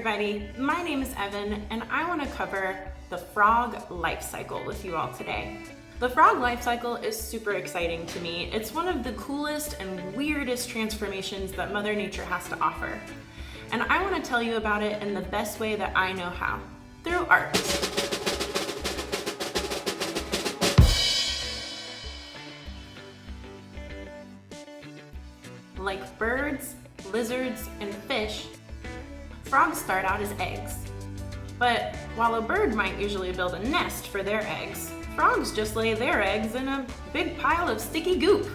everybody, my name is Evan and I want to cover the frog life cycle with you all today. The frog life cycle is super exciting to me. It's one of the coolest and weirdest transformations that Mother Nature has to offer. And I want to tell you about it in the best way that I know how, through art. Like birds, lizards, and fish, frogs start out as eggs. But while a bird might usually build a nest for their eggs, frogs just lay their eggs in a big pile of sticky goop.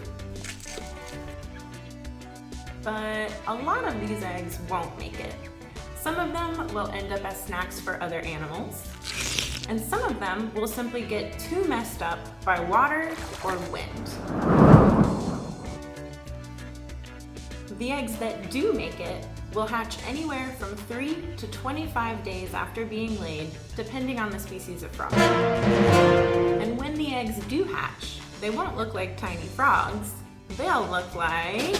But a lot of these eggs won't make it. Some of them will end up as snacks for other animals, and some of them will simply get too messed up by water or wind. The eggs that do make it will hatch anywhere from 3 to 25 days after being laid, depending on the species of frog. And when the eggs do hatch, they won't look like tiny frogs. They'll look like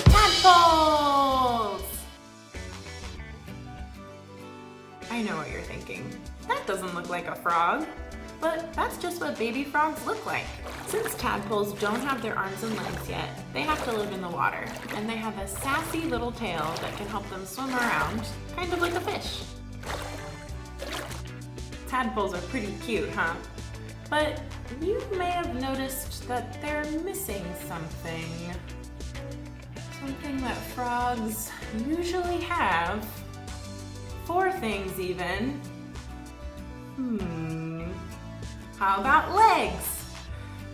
tadpoles! I know what you're thinking. That doesn't look like a frog. But that's just what baby frogs look like. Since tadpoles don't have their arms and legs yet, they have to live in the water, and they have a sassy little tail that can help them swim around, kind of like a fish. Tadpoles are pretty cute, huh? But you may have noticed that they're missing something. Something that frogs usually have. 4 things even. How about legs?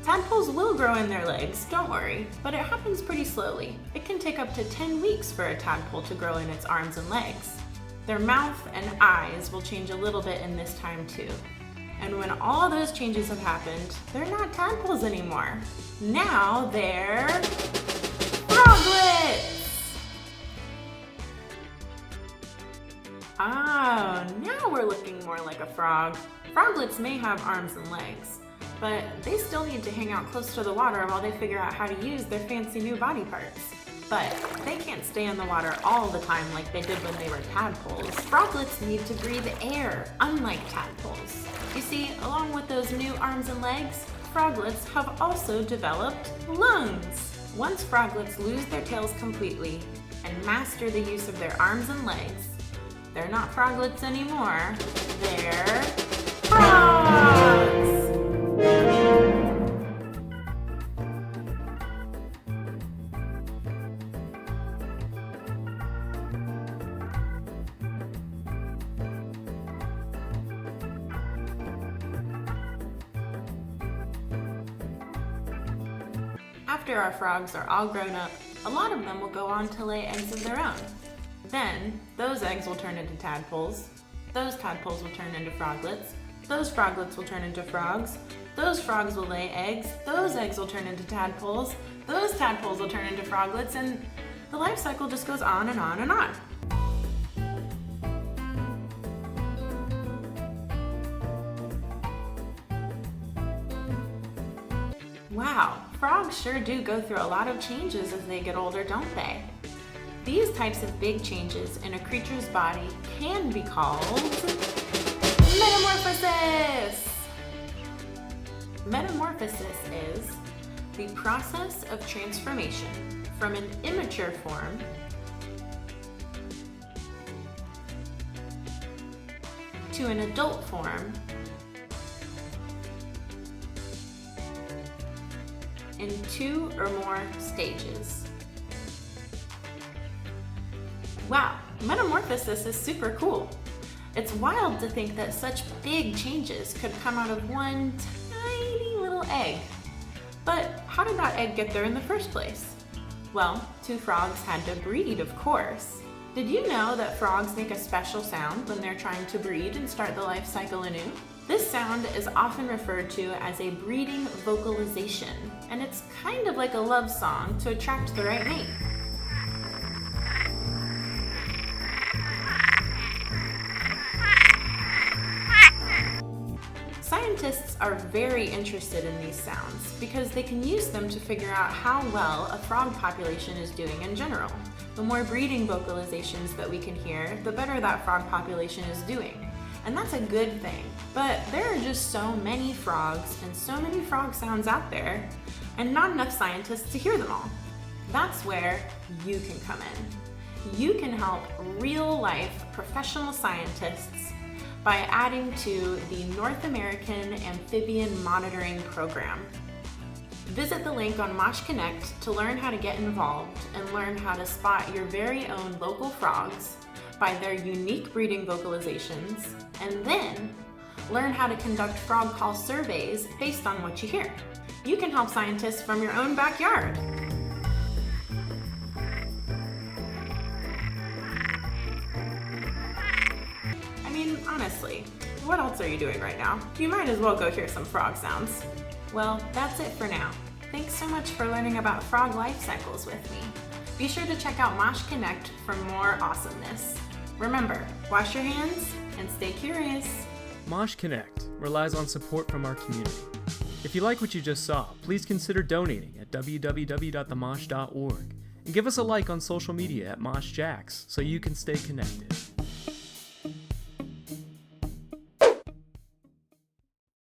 Tadpoles will grow in their legs, don't worry, but it happens pretty slowly. It can take up to 10 weeks for a tadpole to grow in its arms and legs. Their mouth and eyes will change a little bit in this time too. And when all those changes have happened, they're not tadpoles anymore. Now they're froglets! Ah, now we're looking more like a frog. Froglets may have arms and legs, but they still need to hang out close to the water while they figure out how to use their fancy new body parts. But they can't stay in the water all the time like they did when they were tadpoles. Froglets need to breathe air, unlike tadpoles. You see, along with those new arms and legs, froglets have also developed lungs. Once froglets lose their tails completely and master the use of their arms and legs, they're not froglets anymore, they're frogs! After our frogs are all grown up, a lot of them will go on to lay eggs of their own. Then, those eggs will turn into tadpoles, those tadpoles will turn into froglets, those froglets will turn into frogs, those frogs will lay eggs, those eggs will turn into tadpoles, those tadpoles will turn into froglets, and the life cycle just goes on and on and on. Wow, frogs sure do go through a lot of changes as they get older, don't they? These types of big changes in a creature's body can be called metamorphosis! Metamorphosis is the process of transformation from an immature form to an adult form in 2 or more stages. Wow, metamorphosis is super cool. It's wild to think that such big changes could come out of one tiny little egg. But how did that egg get there in the first place? Well, 2 frogs had to breed, of course. Did you know that frogs make a special sound when they're trying to breed and start the life cycle anew? This sound is often referred to as a breeding vocalization, and it's kind of like a love song to attract the right mate. Scientists scientists are very interested in these sounds because they can use them to figure out how well a frog population is doing in general. The more breeding vocalizations that we can hear, the better that frog population is doing. And that's a good thing. But there are just so many frogs and so many frog sounds out there, and not enough scientists to hear them all. That's where you can come in. You can help real-life professional scientists by adding to the North American Amphibian Monitoring Program. Visit the link on MOSH Connect to learn how to get involved and learn how to spot your very own local frogs by their unique breeding vocalizations, and then learn how to conduct frog call surveys based on what you hear. You can help scientists from your own backyard. I mean, honestly, what else are you doing right now? You might as well go hear some frog sounds. Well, that's it for now. Thanks so much for learning about frog life cycles with me. Be sure to check out MOSH Connect for more awesomeness. Remember, wash your hands and stay curious. MOSH Connect relies on support from our community. If you like what you just saw, please consider donating at www.themosh.org and give us a like on social media at MOSH Jacks so you can stay connected.